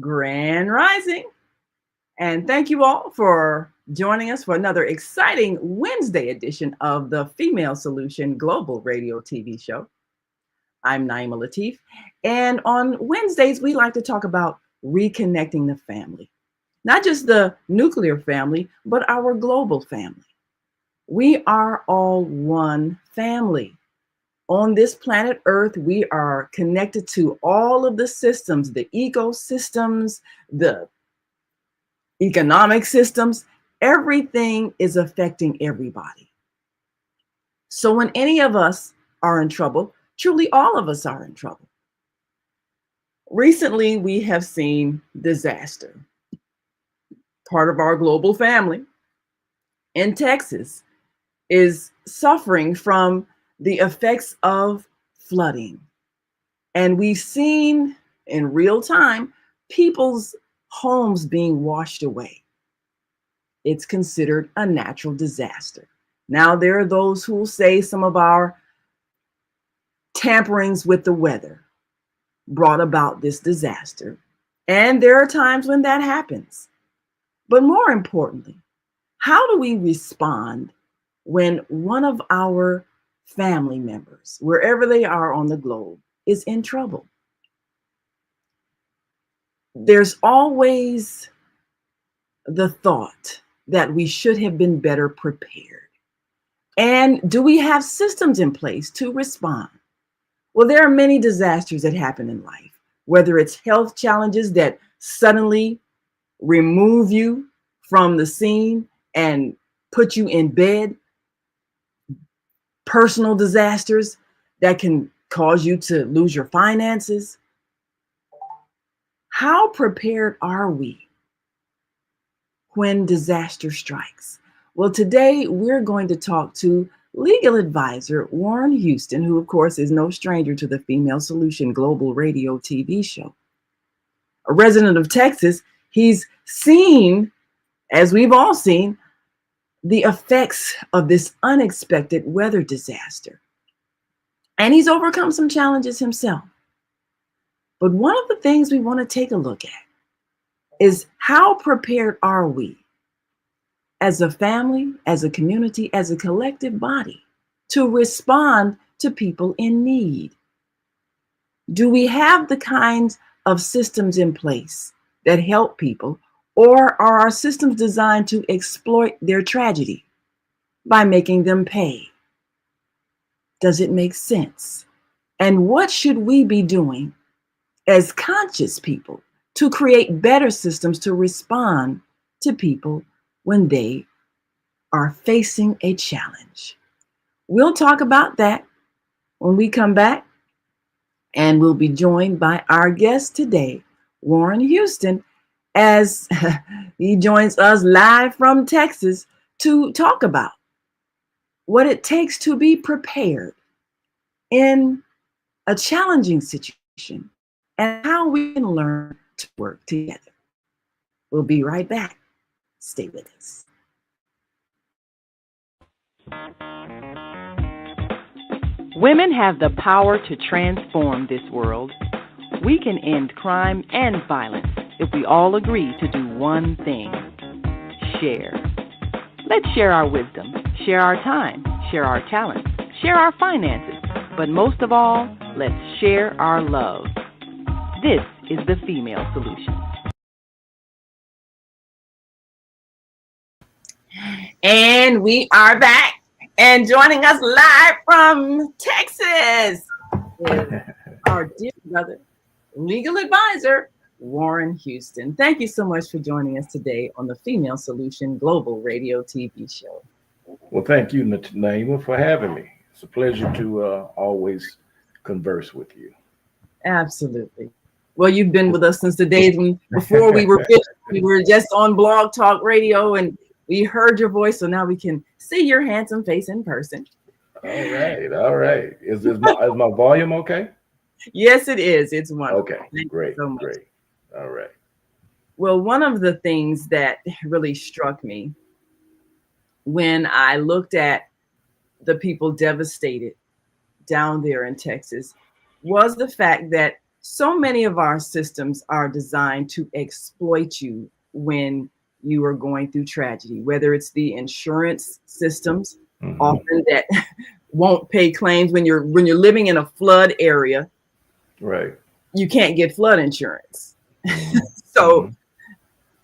Grand Rising. And thank you all for joining us for another exciting Wednesday edition of the Female Solution Global Radio TV show. I'm Naima Latif. And on Wednesdays, we like to talk about reconnecting the family, not just the nuclear family, but our global family. We are all one family. On this planet Earth, we are connected to all of the systems, the ecosystems, the economic systems. Everything is affecting everybody. So when any of us are in trouble, truly all of us are in trouble. Recently, we have seen disaster. Part of our global family in Texas is suffering from the effects of flooding. And we've seen in real time people's homes being washed away. It's considered a natural disaster. Now, there are those who will say some of our tamperings with the weather brought about this disaster. And there are times when that happens. But more importantly, how do we respond when one of our family members, wherever they are on the globe, is in trouble? There's always the thought that we should have been better prepared. And do we have systems in place to respond? Well, there are many disasters that happen in life, whether it's health challenges that suddenly remove you from the scene and put you in bed, personal disasters that can cause you to lose your finances. How prepared are we when disaster strikes? Well, today we're going to talk to legal advisor Warren Houston, who, of course, is no stranger to the Female Solution Global Radio TV show. A resident of Texas, he's seen, as we've all seen, the effects of this unexpected weather disaster. And he's overcome some challenges himself. But one of the things we want to take a look at is how prepared are we as a family, as a community, as a collective body to respond to people in need? Do we have the kinds of systems in place that help people, or are our systems designed to exploit their tragedy by making them pay? Does it make sense? And what should we be doing as conscious people to create better systems to respond to people when they are facing a challenge? We'll talk about that when we come back, and we'll be joined by our guest today, Warren Houston, as he joins us live from Texas to talk about what it takes to be prepared in a challenging situation and how we can learn to work together. We'll be right back. Stay with us. Women have the power to transform this world. We can end crime and violence if we all agree to do one thing: share. Let's share our wisdom, share our time, share our talents, share our finances, but most of all, let's share our love. This is the Female Solution. And we are back. And joining us live from Texas is our dear brother, legal advisor, Warren Houston. Thank you so much for joining us today on the Female Solution Global Radio TV show. Well, thank you, Naima, for having me. It's a pleasure to always converse with you. Absolutely. Well, you've been with us since the days when before we were just on Blog Talk Radio, and we heard your voice, so now we can see your handsome face in person. All right. Is my volume okay? Yes, it is. It's wonderful. Okay, great. All right. Well, one of the things that really struck me when I looked at the people devastated down there in Texas was the fact that So many of our systems are designed to exploit you when you are going through tragedy, whether it's the insurance systems, Hmm. often that won't pay claims when you're living in a flood area, Right. you can't get flood insurance. Hmm. So Hmm.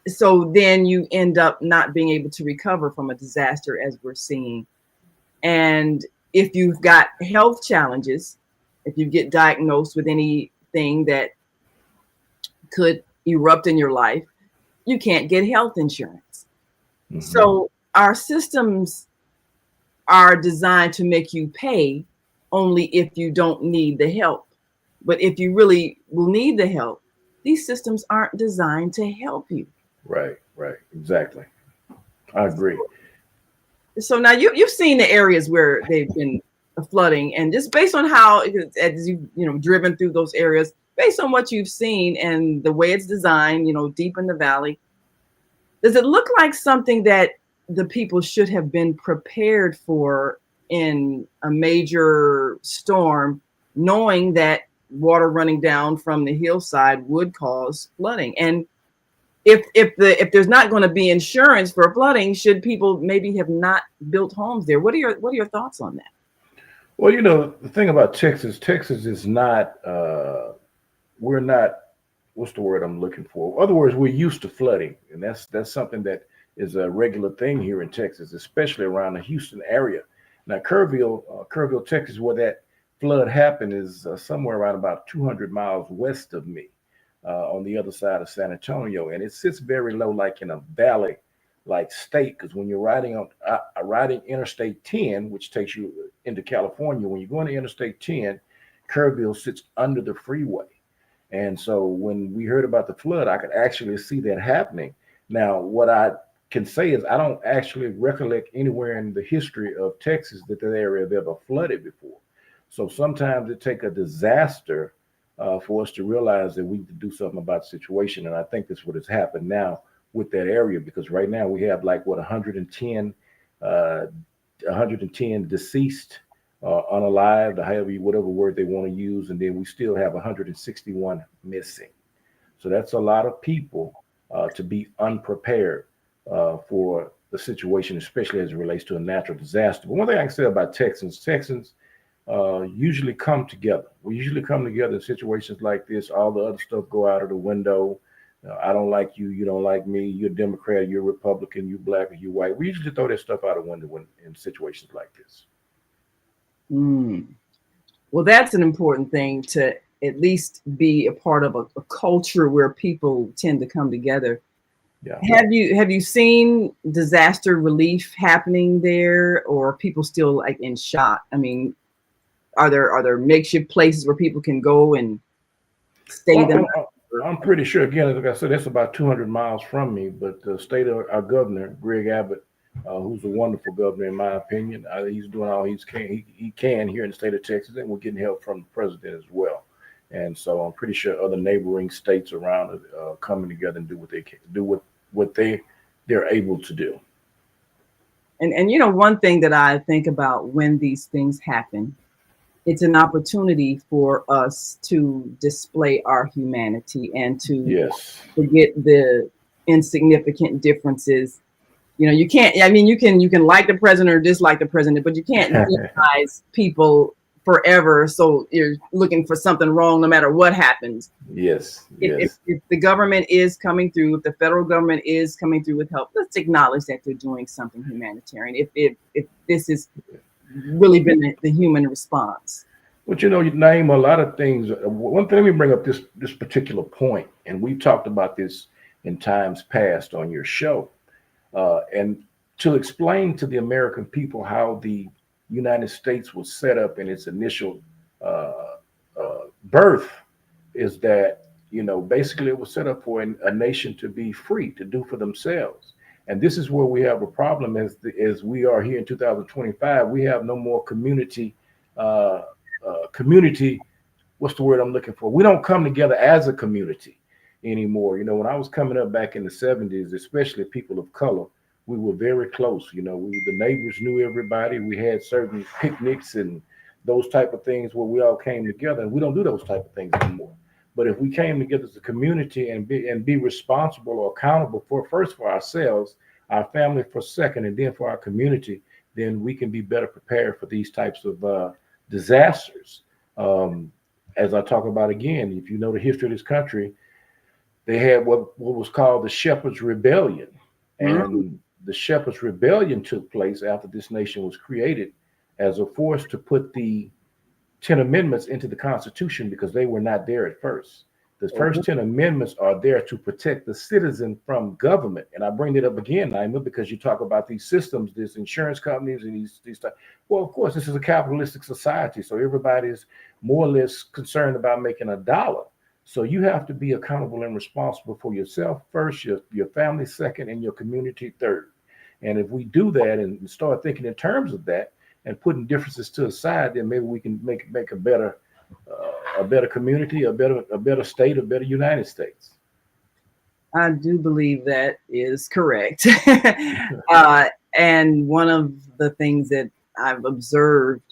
so then you end up not being able to recover from a disaster as we're seeing. And if you've got health challenges, if you get diagnosed with anything that could erupt in your life, you can't get health insurance. Hmm. So our systems are designed to make you pay only if you don't need the help. But if you really will need the help, these systems aren't designed to help you. Right. Right. Exactly. I agree. So now you've seen the areas where they've been flooding, and just based on how, as you driven through those areas, based on what you've seen and the way it's designed, deep in the valley, does it look like something that the people should have been prepared for in a major storm, knowing that water running down from the hillside would cause flooding? And if there's not going to be insurance for flooding, should people maybe have not built homes there? What are your thoughts on that? Well, the thing about Texas, Texas is not, we're not, what's the word I'm looking for? In other words, we're used to flooding. And that's something that is a regular thing here in Texas, especially around the Houston area. Now, Kerrville, Texas, where that flood happened is somewhere around about 200 miles west of me, on the other side of San Antonio. And it sits very low, like in a valley like state, because when you're riding Interstate 10, which takes you into California, when you're going to Interstate 10, Kerrville sits under the freeway. And so when we heard about the flood, I could actually see that happening. Now, what I can say is I don't actually recollect anywhere in the history of Texas that area have ever flooded before. So sometimes it takes a disaster for us to realize that we need to do something about the situation. And I think that's what has happened now with that area, because right now we have like what 110, uh, 110 deceased, unalived, or however whatever word they want to use, and then we still have 161 missing. So that's a lot of people to be unprepared for the situation, especially as it relates to a natural disaster. But one thing I can say about Texans usually come together. We usually come together in situations like this. All the other stuff go out of the window. I don't like you. You don't like me. You're a Democrat. You're a Republican. You black or you white. We usually throw that stuff out the window in situations like this. Mm. Well, that's an important thing, to at least be a part of a culture where people tend to come together. Yeah. Have you seen disaster relief happening there, or are people still like in shock? I mean, are there makeshift places where people can go and stay the Well, night? I'm pretty sure. Again, like I said, that's about 200 miles from me. But the state of our governor, Greg Abbott, who's a wonderful governor in my opinion, he's doing all he can here in the state of Texas, and we're getting help from the president as well. And so I'm pretty sure other neighboring states around it coming together and do what they can do what they're able to do. And one thing that I think about when these things happen, it's an opportunity for us to display our humanity and to Yes. forget the insignificant differences. You can't, I mean, you can like the president or dislike the president, but you can't demonize people forever. So you're looking for something wrong no matter what happens. Yes. if, if, Yes. if the government is coming through, if the federal government is coming through with help, let's acknowledge that they're doing something humanitarian. If this has really been the human response. But you name a lot of things. One thing, let me bring up this particular point, and we've talked about this in times past on your show, and to explain to the American people how the United States was set up in its initial uh, birth, is that basically it was set up for a nation to be free to do for themselves. And this is where we have a problem as we are here in 2025. We have no more uh, community. What's the word I'm looking for? We don't come together as a community anymore. When I was coming up back in the 70s, especially people of color, we were very close. The neighbors knew everybody. We had certain picnics and those type of things where we all came together, and we don't do those type of things anymore. But if we came together as a community and be responsible or accountable for first for ourselves, our family for second, and then for our community, then we can be better prepared for these types of disasters. As I talk about again, if you know the history of this country, they had what was called the Shepherds Rebellion. And the Shepherds Rebellion took place after this nation was created as a force to put the 10 Amendments into the Constitution, because they were not there at first. The first 10 Amendments are there to protect the citizen from government. And I bring it up again, Naima, because you talk about these systems, these insurance companies and these stuff. Well, of course, this is a capitalistic society, so everybody is more or less concerned about making a dollar. So you have to be accountable and responsible for yourself first, your family second, and your community third. And if we do that and start thinking in terms of that and putting differences to the side, then maybe we can make a better community, a better state, a better United States. I do believe that is correct. And one of the things that I've observed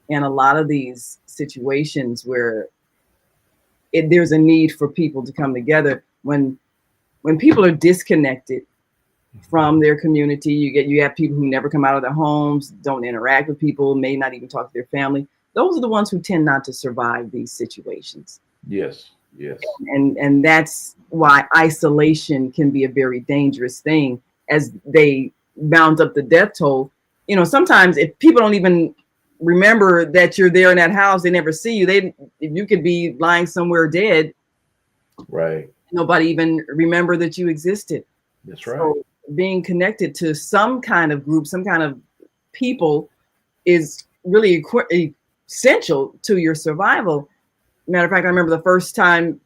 in a lot of these situations where there's a need for people to come together, when people are disconnected from their community, you have people who never come out of their homes, don't interact with people, may not even talk to their family. Those are the ones who tend not to survive these situations. Yes. And that's why isolation can be a very dangerous thing as they mount up the death toll. You know, sometimes if people don't even remember that you're there in that house, they never see you. You could be lying somewhere dead. Right. Nobody even remember that you existed. That's right. So being connected to some kind of group, some kind of people is really essential to your survival. Matter of fact, I remember the first time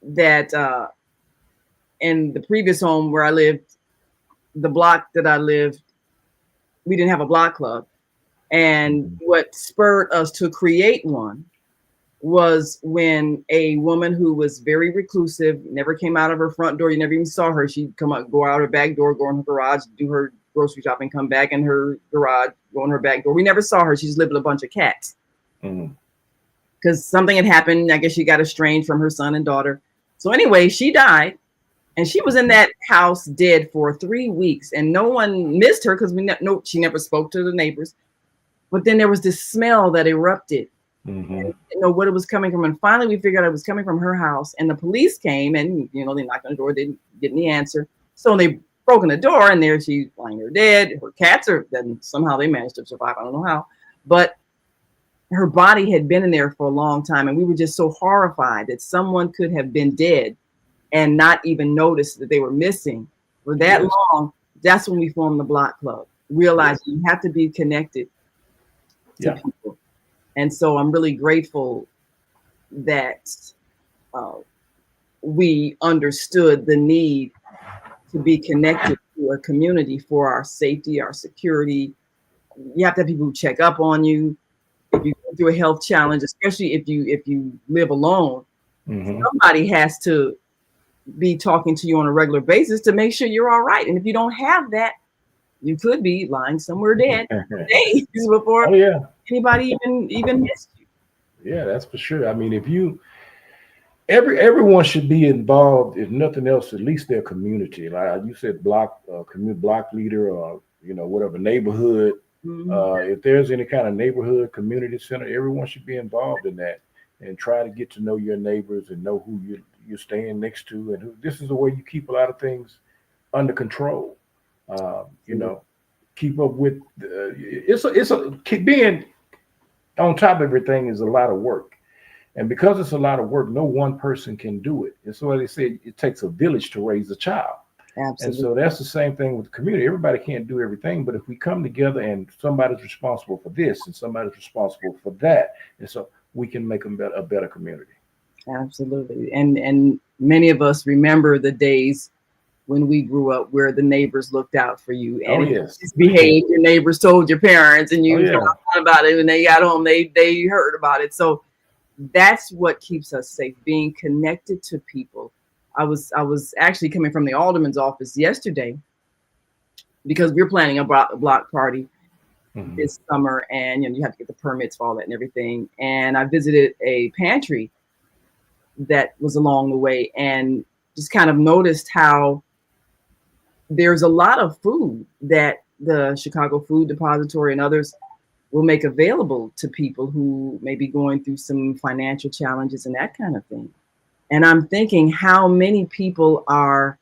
that in the previous home where I lived, the block that I lived, we didn't have a block club. And what spurred us to create one was when a woman who was very reclusive, never came out of her front door. You never even saw her. She'd come out, go out her back door, go in her garage, do her grocery shopping, come back in her garage, go in her back door. We never saw her. She just lived with a bunch of cats. Because something had happened. I guess she got estranged from her son and daughter. So anyway, she died. And she was in that house dead for 3 weeks. And no one missed her because she never spoke to the neighbors. But then there was this smell that erupted. And, what it was coming from. And finally, we figured out it was coming from her house. And the police came and, they knocked on the door. They didn't get any answer. So they broke in the door and there she's lying there dead. Her cats then somehow they managed to survive. I don't know how. But her body had been in there for a long time. And we were just so horrified that someone could have been dead and not even notice that they were missing for that long. That's when we formed the Block Club. Realizing you have to be connected to people. And so I'm really grateful that we understood the need to be connected to a community for our safety, our security. You have to have people who check up on you. If you go through a health challenge, especially if you live alone, somebody has to be talking to you on a regular basis to make sure you're all right. And if you don't have that, you could be lying somewhere dead days before anybody even missed you. Yeah, that's for sure. I mean, if everyone should be involved, if nothing else, at least their community. Like you said, block leader or whatever neighborhood. If there's any kind of neighborhood community center, everyone should be involved in that and try to get to know your neighbors and know who you're staying next to, and this is the way you keep a lot of things under control. Keep up with being on top of everything is a lot of work, and because it's a lot of work, no one person can do it. And so they say it takes a village to raise a child. Absolutely. And so that's the same thing with the community. Everybody can't do everything, but if we come together and somebody's responsible for this and somebody's responsible for that, and so we can make a better community. Absolutely. And many of us remember the days when we grew up where the neighbors looked out for you and misbehaved. Your neighbors told your parents and you thought about it when they got home, they heard about it. So that's what keeps us safe, being connected to people. I was actually coming from the alderman's office yesterday because we're planning a block party this summer, and you have to get the permits for all that and everything. And I visited a pantry that was along the way, and just kind of noticed how there's a lot of food that the Chicago Food Depository and others will make available to people who may be going through some financial challenges and that kind of thing. And I'm thinking how many people are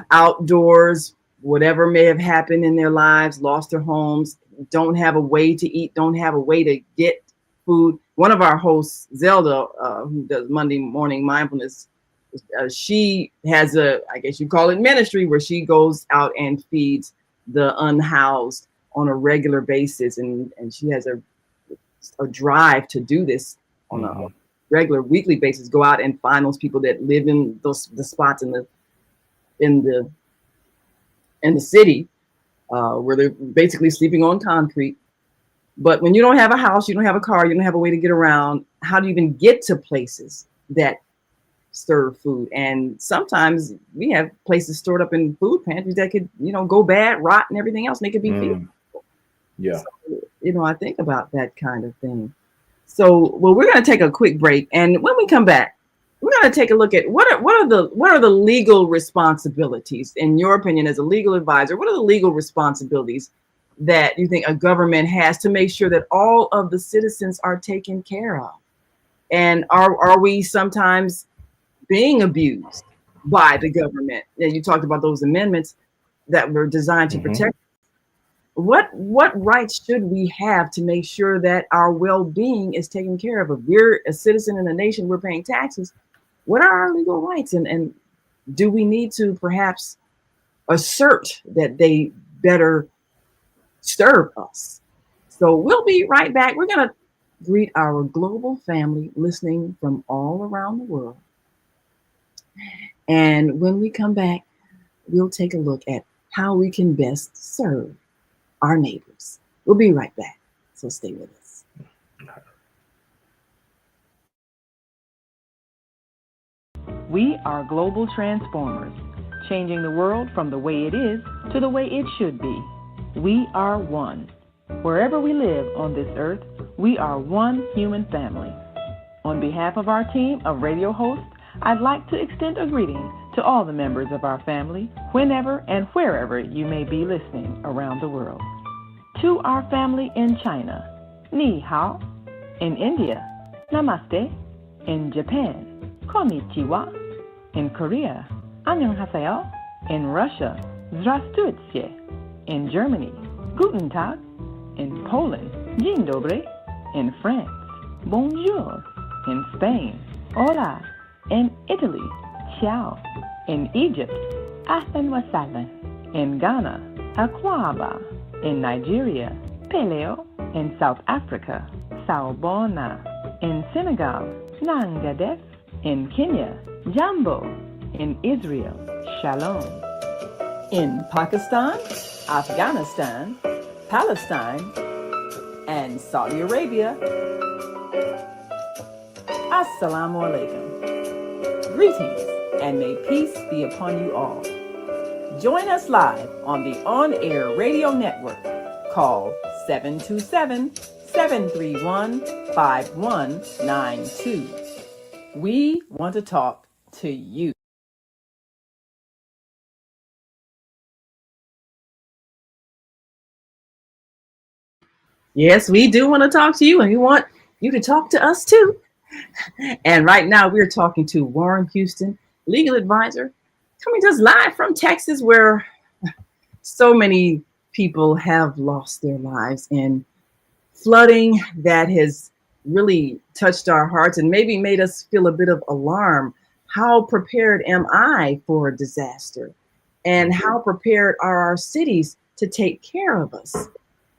outdoors, whatever may have happened in their lives, lost their homes, don't have a way to eat, don't have a way to get food. One of our hosts, Zelda, who does Monday Morning Mindfulness, she has I guess you call it ministry, where she goes out and feeds the unhoused on a regular basis. And she has a drive to do this on a regular weekly basis, go out and find those people that live in the spots in the city where they're basically sleeping on concrete. But when you don't have a house, you don't have a car, you don't have a way to get around, how do you even get to places that serve food? And sometimes we have places stored up in food pantries that could, go bad, rot, and everything else, and they could be feedable. Yeah. So, I think about that kind of thing. So, well, we're going to take a quick break, and when we come back, we're going to take a look at what are the legal responsibilities, in your opinion, as a legal advisor. What are the legal responsibilities that you think a government has to make sure that all of the citizens are taken care of? And are we sometimes being abused by the government? And you talked about those amendments that were designed to protect. What rights should we have to make sure that our well-being is taken care of? If we're a citizen in a nation, we're paying taxes, what are our legal rights? And do we need to perhaps assert that they better serve us? So we'll be right back. We're going to greet our global family listening from all around the world. And when we come back, we'll take a look at how we can best serve our neighbors. We'll be right back. So stay with us. We are global transformers, changing the world from the way it is to the way it should be. We are one. Wherever we live on this earth, we are one human family. On behalf of our team of radio hosts, I'd like to extend a greeting to all the members of our family, whenever and wherever you may be listening around the world. To our family in China, Ni Hao. In India, Namaste. In Japan, Konnichiwa. In Korea, Annyeonghaseyo. In Russia, Здравствуйте. In Germany, Guten Tag. In Poland, Dzień dobry. In France, Bonjour. In Spain, Hola. In Italy, Ciao. In Egypt, Ahlan wa sahlan. In Ghana, Akwaba. In Nigeria, Peleo. In South Africa, Sawubona. In Senegal, Nangadef. In Kenya, Jambo. In Israel, Shalom. In Pakistan, Afghanistan, Palestine, and Saudi Arabia, Assalamu alaikum. Greetings, and may peace be upon you all. Join us live on the on-air radio network. Call 727-731-5192. We want to talk to you. Yes, we do want to talk to you, and we want you to talk to us too. And right now we're talking to Warren Houston, legal advisor, coming to us live from Texas, where so many people have lost their lives in flooding that has really touched our hearts and maybe made us feel a bit of alarm. How prepared am I for a disaster? And how prepared are our cities to take care of us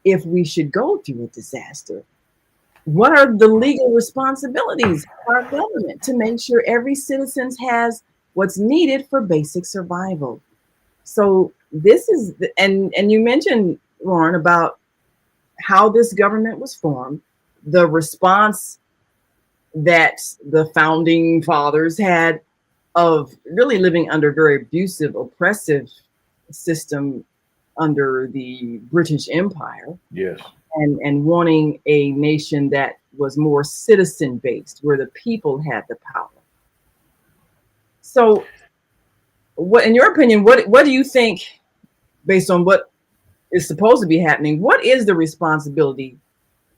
if we should go through a disaster? What are the legal responsibilities of our government to make sure every citizen has what's needed for basic survival? So this is, and you mentioned, Warren, about how this government was formed, the response that the founding fathers had of really living under a very abusive, oppressive system under the British Empire. Yes. And wanting a nation that was more citizen based, where the people had the power. So, what, in your opinion, what do you think, based on what is supposed to be happening, what is the responsibility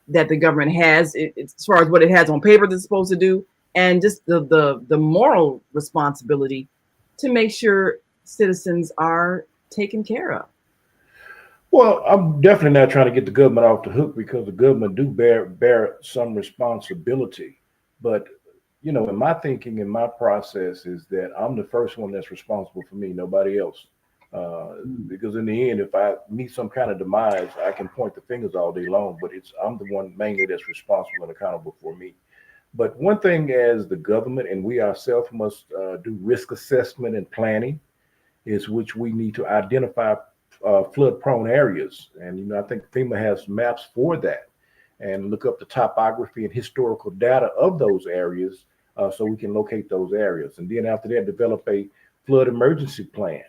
that the government has, as far as what it has on paper that's supposed to do, and just the moral responsibility to make sure citizens are taken care of? Well, I'm definitely not trying to get the government off the hook, because the government do bear some responsibility. But in my thinking, in my process, is that I'm the first one that's responsible for me, nobody else. Because in the end, if I meet some kind of demise, I can point the fingers all day long, but I'm the one mainly that's responsible and accountable for me. But one thing, as the government and we ourselves must do risk assessment and planning, is which we need to identify flood prone areas. And, I think FEMA has maps for that, and look up the topography and historical data of those areas, so we can locate those areas. And then after that, develop a flood emergency plan.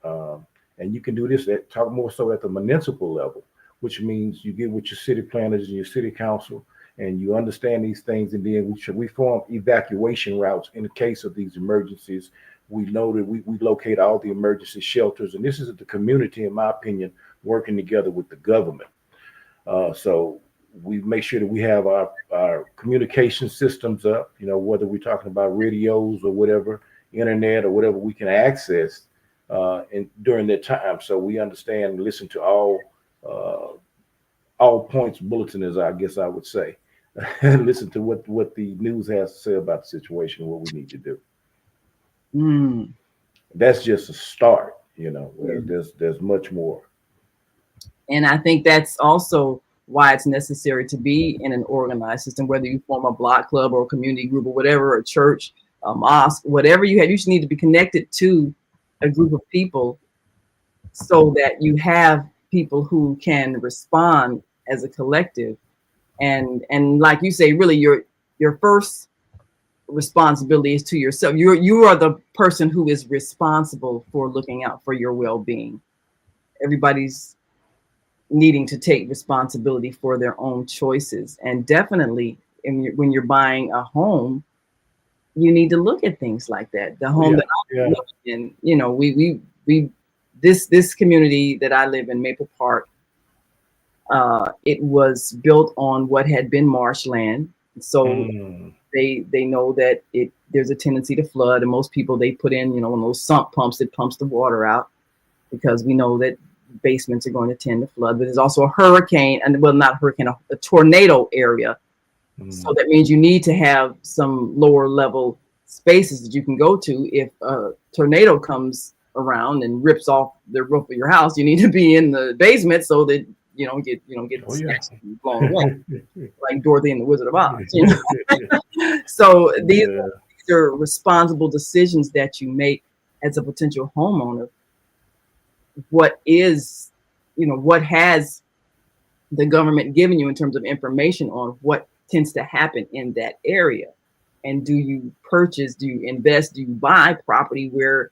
And you can do this talk more so at the municipal level, which means you get with your city planners and your city council, and you understand these things. And then we form evacuation routes in the case of these emergencies. We know that we locate all the emergency shelters, and this is the community, in my opinion, working together with the government. So we make sure that we have our communication systems up, whether we're talking about radios or whatever, internet or whatever we can access during that time. So we understand and listen to all points bulletin, as I guess I would say, and listen to what the news has to say about the situation, what we need to do. That's just a start. There's much more. And I think that's also why it's necessary to be in an organized system, whether you form a block club or a community group or whatever, a church, a mosque, whatever you have, you should need to be connected to a group of people, so that you have people who can respond as a collective. And like you say, really your first responsibility is to yourself. You are the person who is responsible for looking out for your well-being. Everybody's needing to take responsibility for their own choices. And definitely when you're buying a home, you need to look at things like that. The home that I live in, we this community that I live in, Maple Park, it was built on what had been marshland. So they know that there's a tendency to flood, and most people, they put in, one of those sump pumps that pumps the water out, because we know that basements are going to tend to flood. But there's also a hurricane, and well, not a hurricane, a tornado area. So that means you need to have some lower level spaces that you can go to. If a tornado comes around and rips off the roof of your house, you need to be in the basement so that you don't get snatched and blown away, like Dorothy and the Wizard of Oz. So these are responsible decisions that you make as a potential homeowner. What has the government given you in terms of information on what tends to happen in that area? And do you purchase, do you invest, do you buy property where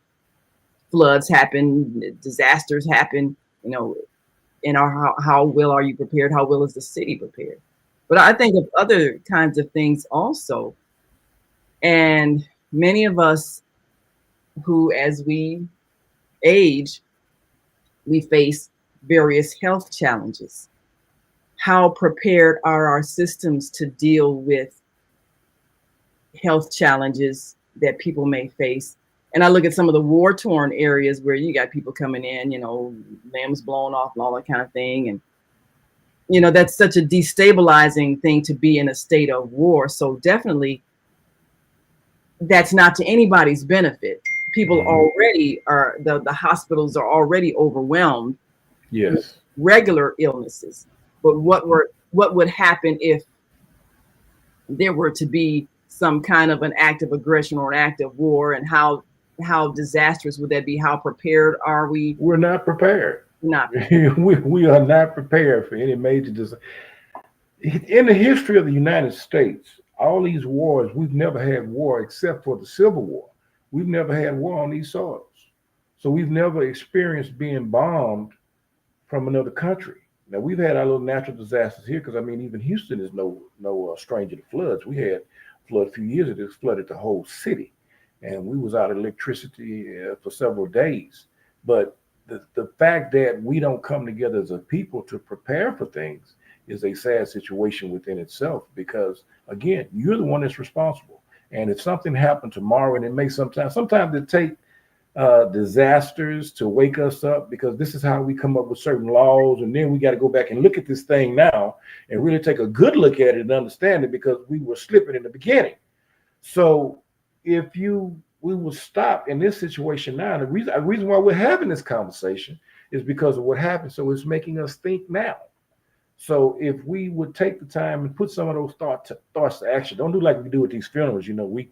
floods happen, disasters happen, and how well are you prepared? How well is the city prepared? But I think of other kinds of things also. And many of us who, as we age, we face various health challenges. How prepared are our systems to deal with health challenges that people may face? And I look at some of the war-torn areas where you got people coming in, limbs blown off and all that kind of thing. And, that's such a destabilizing thing, to be in a state of war. So definitely that's not to anybody's benefit. People already the hospitals are already overwhelmed with regular illnesses. But what would happen if there were to be some kind of an act of aggression or an act of war, and how disastrous would that be? How prepared are we? We're not prepared. Not we are not prepared for any major disaster. In the history of the United States, all these wars, we've never had war except for the Civil War. We've never had war on these soils. So we've never experienced being bombed from another country. Now we've had our little natural disasters here because I mean even Houston is no stranger to floods. We had flood a few years ago. It flooded the whole city, and we was out of electricity for several days. But the fact that we don't come together as a people to prepare for things is a sad situation within itself. Because again, you're the one that's responsible, and if something happened tomorrow, and it may sometimes it take disasters to wake us up, because this is how we come up with certain laws, and then we got to go back and look at this thing now and really take a good look at it and understand it, because we were slipping in the beginning. So if we will stop in this situation now, the reason why we're having this conversation is because of what happened. So it's making us think now. So if we would take the time and put some of those thoughts to action, don't do like we do with these funerals. You know, we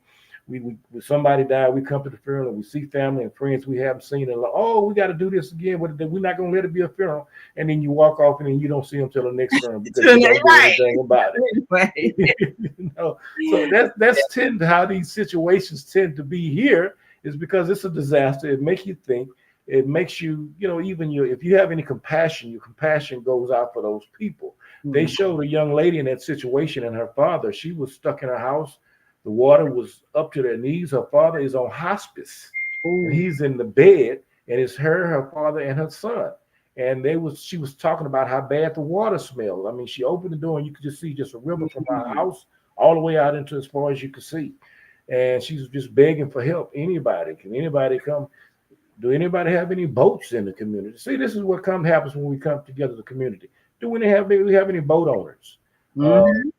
somebody died, we come to the funeral, we see family and friends we haven't seen, and like, oh, we got to do this again. We're not going to let it be a funeral. And then you walk off, and then you don't see them till the next funeral because you don't do anything about it. You know? So that's tend to how these situations tend to be here, is because it's a disaster. It makes you think. It makes you, even if you have any compassion, your compassion goes out for those people. Mm-hmm. They showed a young lady in that situation, and her father, she was stuck in her house. The water was up to their knees. Her father is on hospice. And he's in the bed, and it's her father, and her son. And she was talking about how bad the water smelled. I mean, she opened the door, and you could just see just a river from her house all the way out into as far as you could see. And she's just begging for help. Can anybody come? Do anybody have any boats in the community? See, this is what happens when we come together as a community. Do we have any boat owners? Mm-hmm.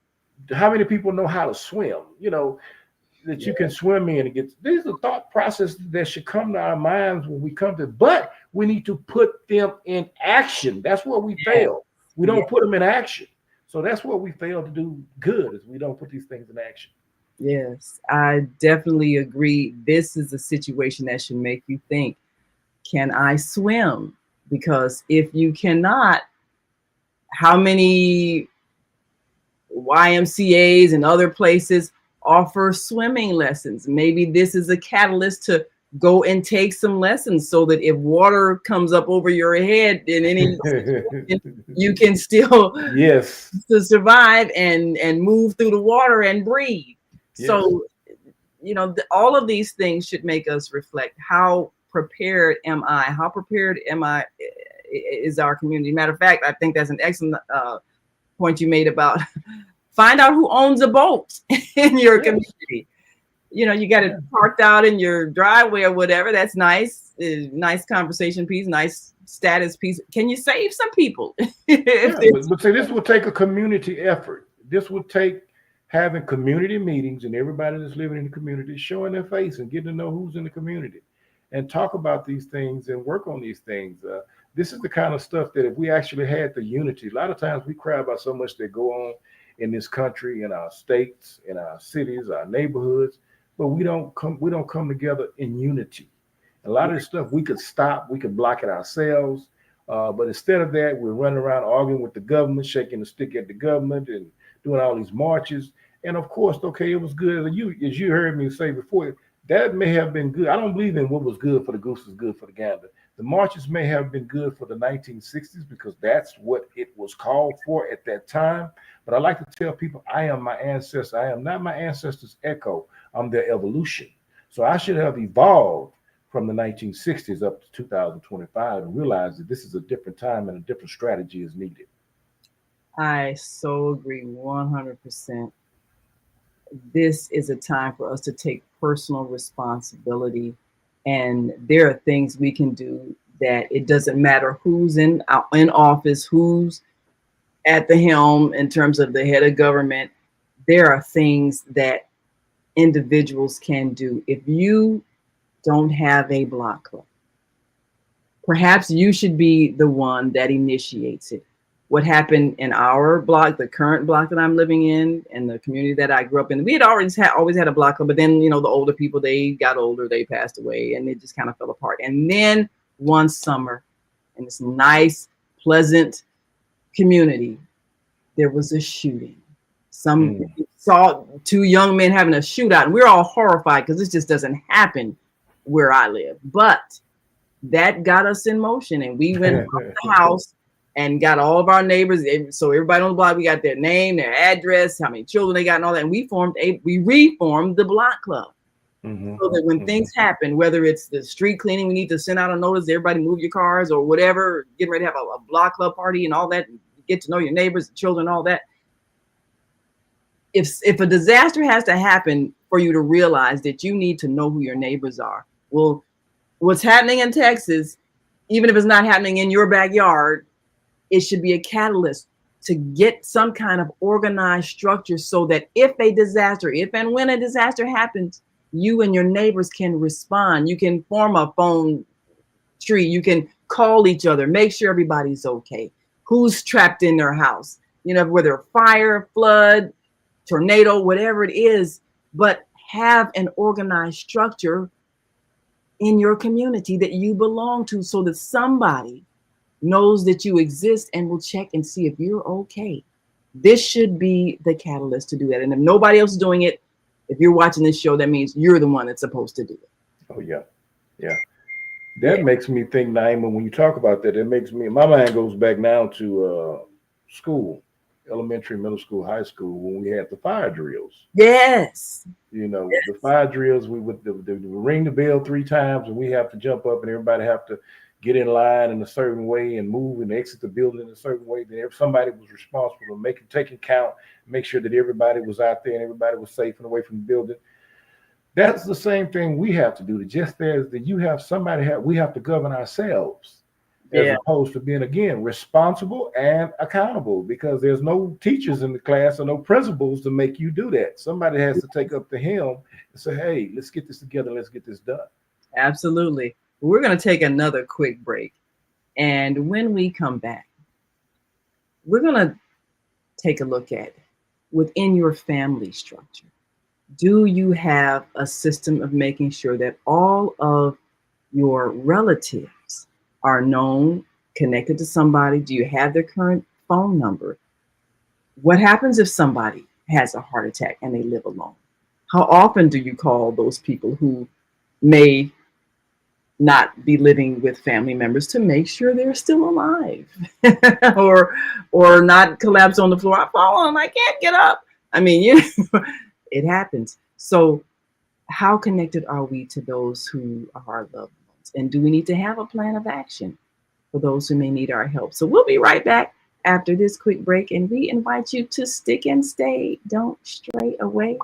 How many people know how to swim? That you can swim in and get. These are thought processes that should come to our minds when we come to. But we need to put them in action. That's where we fail. We don't put them in action. So that's what we fail to do good, is we don't put these things in action. Yes, I definitely agree. This is a situation that should make you think, can I swim? Because if you cannot, how many YMCAs and other places offer swimming lessons? Maybe this is a catalyst to go and take some lessons, so that if water comes up over your head in any you can still to survive and move through the water and breathe. Yes. So all of these things should make us reflect, how prepared am I? How prepared is our community? Matter of fact, I think that's an excellent point you made about find out who owns a boat in your community. You got it parked out in your driveway or whatever. That's nice. Nice conversation piece, nice status piece. Can you save some people? But see, this will take a community effort. This will take having community meetings, and everybody that's living in the community showing their face and getting to know who's in the community and talk about these things and work on these things. This is the kind of stuff that if we actually had the unity, a lot of times we cry about so much that go on in this country, in our states, in our cities, our neighborhoods, but we don't come together in unity. A lot of the stuff we could stop, we could block it ourselves. But instead of that, we're running around arguing with the government, shaking the stick at the government, and doing all these marches. And of course, okay, it was good. As you heard me say before, that may have been good. I don't believe in what was good for the goose is good for the gander. The marches may have been good for the 1960s because that's what it was called for at that time. But I like to tell people, I am my ancestor. I am not my ancestors' echo. I'm their evolution. So I should have evolved from the 1960s up to 2025 and realize that this is a different time and a different strategy is needed. I so agree 100%. This is a time for us to take personal responsibility. And there are things we can do that it doesn't matter who's in office, who's at the helm in terms of the head of government. There are things that individuals can do. If you don't have a block club, perhaps you should be the one that initiates it. What happened in our block, the current block that I'm living in, and the community that I grew up in, we had always had a block club, but then, the older people, they got older, they passed away, and it just kind of fell apart. And then one summer, in this nice, pleasant community, there was a shooting. Saw two young men having a shootout, and we're all horrified because this just doesn't happen where I live. But that got us in motion, and we went out the house and got all of our neighbors. So everybody on the block, we got their name, their address, how many children they got, and all that. And we reformed the block club. Mm-hmm. So that when things happen, whether it's the street cleaning, we need to send out a notice, everybody move your cars or whatever, getting ready to have a block club party and all that, and get to know your neighbors, children, all that. If a disaster has to happen for you to realize that you need to know who your neighbors are. Well, what's happening in Texas, even if it's not happening in your backyard, it should be a catalyst to get some kind of organized structure so that if and when a disaster happens, you and your neighbors can respond. You can form a phone tree. You can call each other, make sure everybody's okay. Who's trapped in their house, whether fire, flood, tornado, whatever it is, but have an organized structure in your community that you belong to so that somebody knows that you exist and will check and see if you're okay. This should be the catalyst to do that. And if nobody else is doing it, if you're watching this show, that means you're the one that's supposed to do it. Oh, yeah. Yeah. That makes me think, Naima, when you talk about that, my mind goes back now to school, elementary, middle school, high school, when we had the fire drills. Yes. The fire drills, we would ring the bell 3 times and we have to jump up and everybody have to get in line in a certain way and move and exit the building in a certain way. Then somebody was responsible for taking count, make sure that everybody was out there and everybody was safe and away from the building. That's the same thing we have to do. Just as that we have to govern ourselves as opposed to being, again, responsible and accountable, because there's no teachers in the class or no principals to make you do that. Somebody has to take up the helm and say, hey, let's get this together. Let's get this done. Absolutely. We're going to take another quick break. And when we come back, we're going to take a look at within your family structure. Do you have a system of making sure that all of your relatives are known, connected to somebody? Do you have their current phone number? What happens if somebody has a heart attack and they live alone? How often do you call those people who may not be living with family members to make sure they're still alive or not collapse on the floor? I've fallen, I can't get up. I mean, it happens. So how connected are we to those who are our loved ones? And do we need to have a plan of action for those who may need our help? So we'll be right back after this quick break, and we invite you to stick and stay. Don't stray away.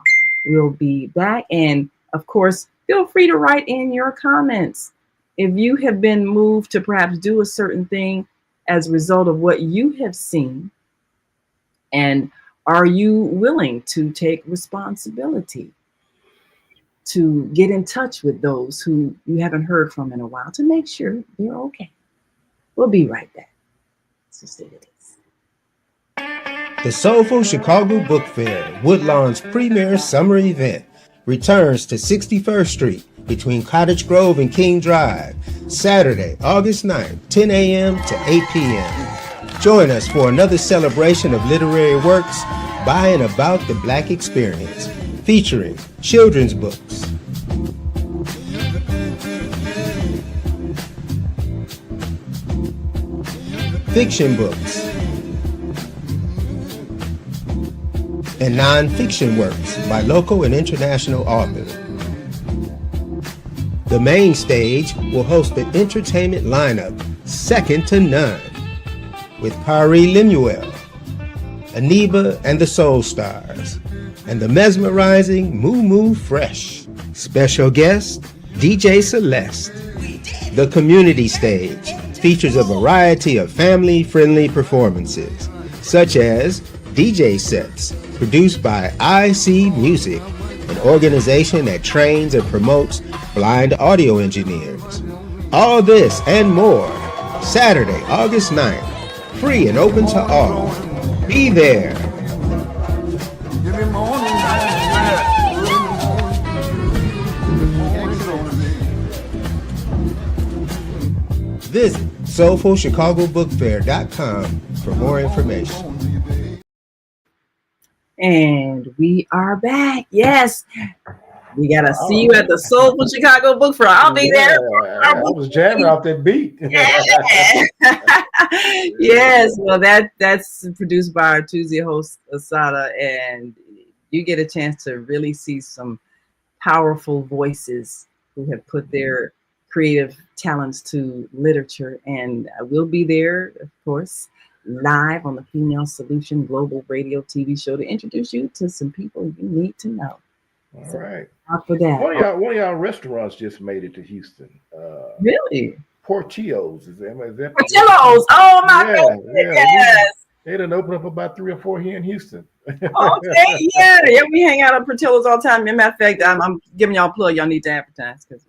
We'll be back. And of course, feel free to write in your comments. If you have been moved to perhaps do a certain thing as a result of what you have seen, and are you willing to take responsibility to get in touch with those who you haven't heard from in a while to make sure they're okay? We'll be right back. So stay with us. The Soulful Chicago Book Fair, Woodlawn's premier summer event, returns to 61st Street between Cottage Grove and King Drive, Saturday, August 9th, 10 a.m. to 8 p.m. Join us for another celebration of literary works by and about the Black experience, featuring children's books, fiction books, and non-fiction works by local and international authors. The main stage will host an entertainment lineup second to none, with Pari Lemuel, Aniba and the Soul Stars, and the mesmerizing Moo Moo Fresh. Special guest, DJ Celeste. The community stage features a variety of family-friendly performances, such as DJ sets produced by IC Music, an organization that trains and promotes blind audio engineers. All this and more, Saturday, August 9th, free and open to all. Be there. Visit SoulfulChicagoBookFair.com for more information. And we are back. Yes. We gotta see you at the Soulful Chicago Book Fair. I'll be there. I was jamming off that beat. Yeah. Yes, well, that's produced by our Tuesday host Asada, and you get a chance to really see some powerful voices who have put their creative talents to literature. And we'll be there, of course, live on the Female Solution Global Radio TV show to introduce you to some people you need to know. All right. For that. One of y'all restaurants just made it to Houston. Really? Portillo's. Is that Portillo's. Oh my God. Yes. They done opened up about 3 or 4 here in Houston. Okay, yeah, we hang out at Portillo's all the time. As a matter of fact, I'm giving y'all a plug. Y'all need to advertise because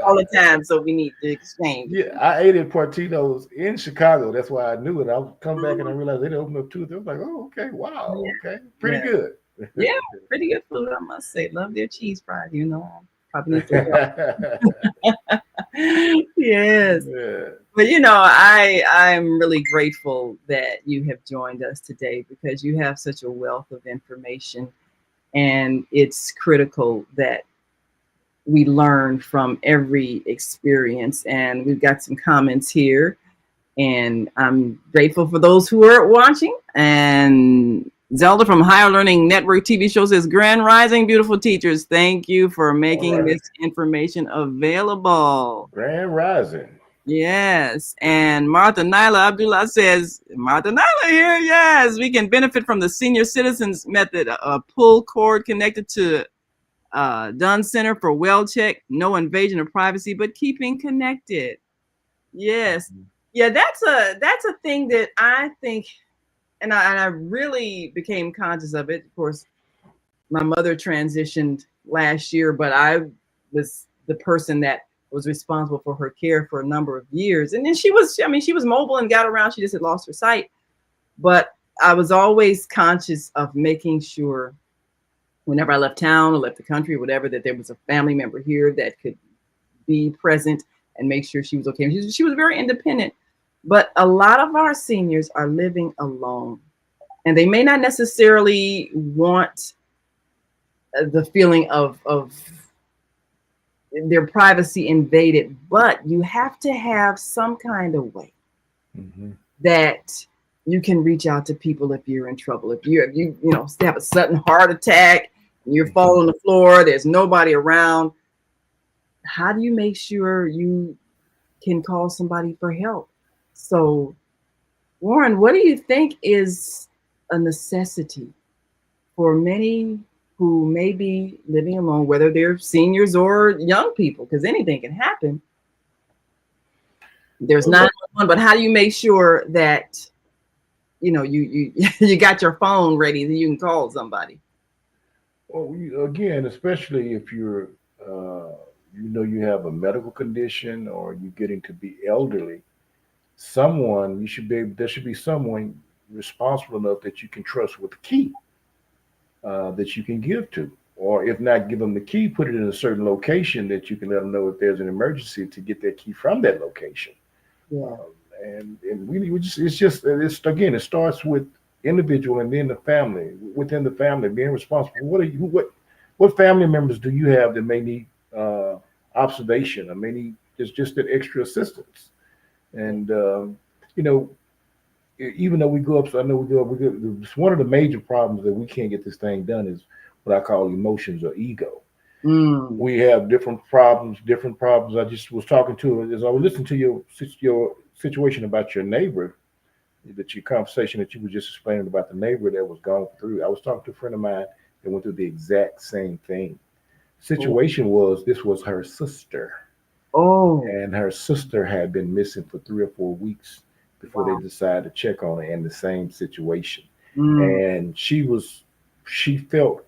all the time, so we need to exchange. Yeah, I ate at Portillo's in Chicago. That's why I knew it. I would come back and I realized they'd opened up 2. I was like, oh, okay, wow, okay, pretty good. Yeah, pretty good food, I must say. Love their cheese fries. You know, probably need to. Yes. Yeah. But you know, I'm really grateful that you have joined us today because you have such a wealth of information, and it's critical that we learn from every experience. And we've got some comments here, and I'm grateful for those who are watching. And Zelda from Higher Learning Network TV show says, Grand Rising, beautiful teachers. Thank you for making this information available. Grand Rising. Yes. And Martha Naila Abdullah says, Martha Naila here. Yes, we can benefit from the senior citizens method, a pull cord connected to Dunn Center for well check, no invasion of privacy, but keeping connected. Yes. Yeah, that's a thing that I think, and I really became conscious of it. Of course, my mother transitioned last year, but I was the person that was responsible for her care for a number of years. And then she was mobile and got around. She just had lost her sight. But I was always conscious of making sure whenever I left town or left the country or whatever, that there was a family member here that could be present and make sure she was okay. She was very independent. But a lot of our seniors are living alone, and they may not necessarily want the feeling of their privacy invaded, but you have to have some kind of way that you can reach out to people if you're in trouble. If you have a sudden heart attack, and you're falling on the floor, there's nobody around. How do you make sure you can call somebody for help? So, Warren, what do you think is a necessity for many who may be living alone, whether they're seniors or young people, because anything can happen? There's 911, but how do you make sure that you got your phone ready that you can call somebody? Well, again, especially if you're you have a medical condition or you're getting to be elderly, there should be someone responsible enough that you can trust with the key that you can give to, or if not, give them the key, put it in a certain location that you can let them know if there's an emergency to get that key from that location. Yeah. And it starts with individual and then the family, within the family, being responsible. What family members do you have that may need observation or may need just that extra assistance? And even though we go up, one of the major problems that we can't get this thing done is what I call emotions or ego. We have different problems. I just was talking to, as I was listening to your situation about your neighbor, your conversation that you were just explaining about the neighbor that was going through. I was talking to a friend of mine that went through the exact same thing. Situation was, this was her sister. Oh. And her sister had been missing for 3 or 4 weeks before they decided to check on her in the same situation. And she felt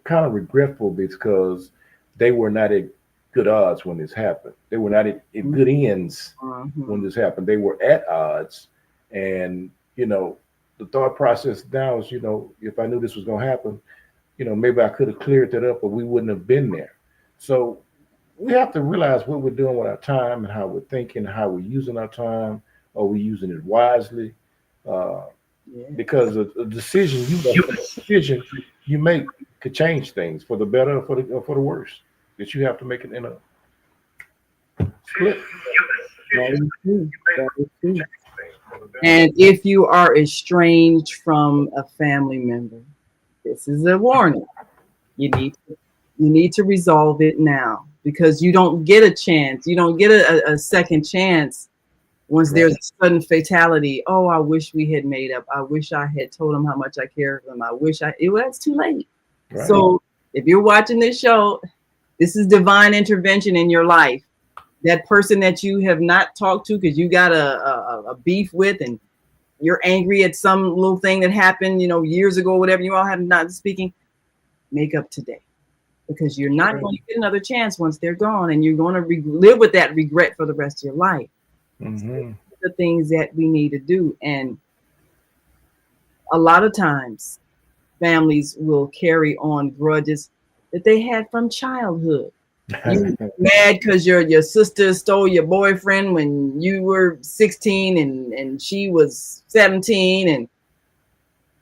kind of regretful because they were not at good odds when this happened. They were not at good ends when this happened. They were at odds. And, the thought process now is, if I knew this was going to happen, maybe I could have cleared that up, but we wouldn't have been there. So we have to realize what we're doing with our time and how we're thinking, how we're using our time. Are we using it wisely? Because a decision you make could change things for the better or for the worse. That you have to make it in a split. That is true. That is true. And if you are estranged from a family member, this is a warning. You need to resolve it now, because you don't get a chance. You don't get a second chance once there's a sudden fatality. Oh, I wish we had made up. I wish I had told him how much I care for them. That's too late. Right. So if you're watching this show, this is divine intervention in your life. That person that you have not talked to because you got a beef with, and you're angry at some little thing that happened, years ago, whatever, you all have not speaking, make up today, because you're not going to get another chance once they're gone, and you're going to live with that regret for the rest of your life. Mm-hmm. So the things that we need to do. And a lot of times families will carry on grudges that they had from childhood. You mad because your sister stole your boyfriend when you were 16 and she was 17, and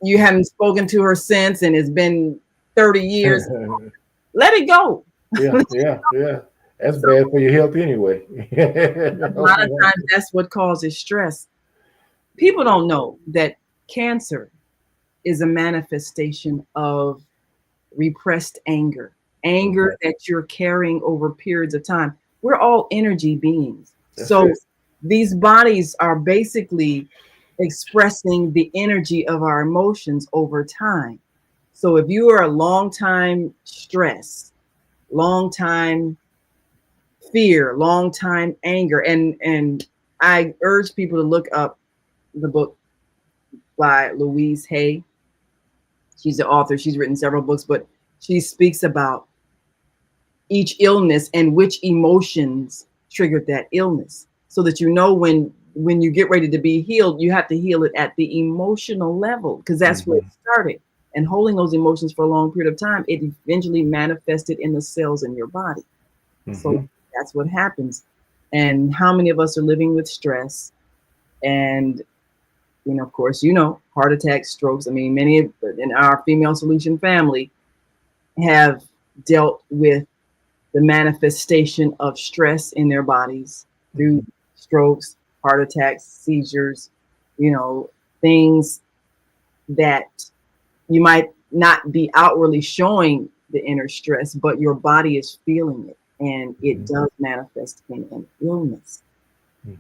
you haven't spoken to her since, and it's been 30 years. Let it go. Yeah. That's bad for your health anyway. A lot of times that's what causes stress. People don't know that cancer is a manifestation of repressed anger that you're carrying over periods of time. We're all energy beings. So these bodies are basically expressing the energy of our emotions over time. So if you are a long time stress, long time fear, long time anger, and I urge people to look up the book by Louise Hay. She's the author. She's written several books, but she speaks about each illness and which emotions triggered that illness, so that when you get ready to be healed, you have to heal it at the emotional level, because that's where it started. And holding those emotions for a long period of time, it eventually manifested in the cells in your body. So that's what happens. And how many of us are living with stress? And of course, heart attacks, strokes. I mean, many in our Female Solution family have dealt with the manifestation of stress in their bodies through strokes, heart attacks, seizures, things that you might not be outwardly showing the inner stress, but your body is feeling it, and it does manifest in an illness.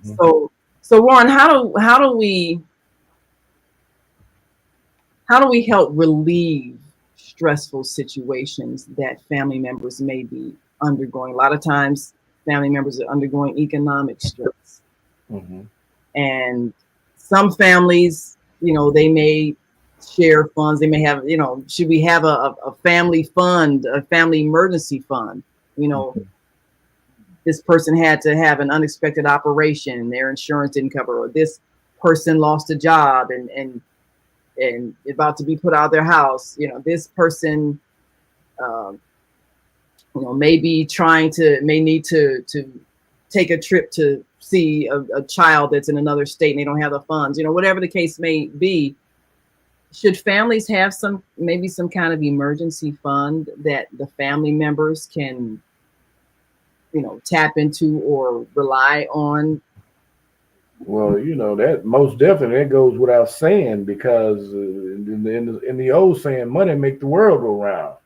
So Warren, how do we help relieve stressful situations that family members may be undergoing? A lot of times family members are undergoing economic stress. And some families, they may share funds. They may have, should we have a family fund, a family emergency fund? This person had to have an unexpected operation and their insurance didn't cover, or this person lost a job and about to be put out of their house. This person may need to take a trip to see a child that's in another state and they don't have the funds, whatever the case may be. Should families have some kind of emergency fund that the family members can, tap into or rely on? Well, that most definitely, that goes without saying, because in the old saying, money make the world go round.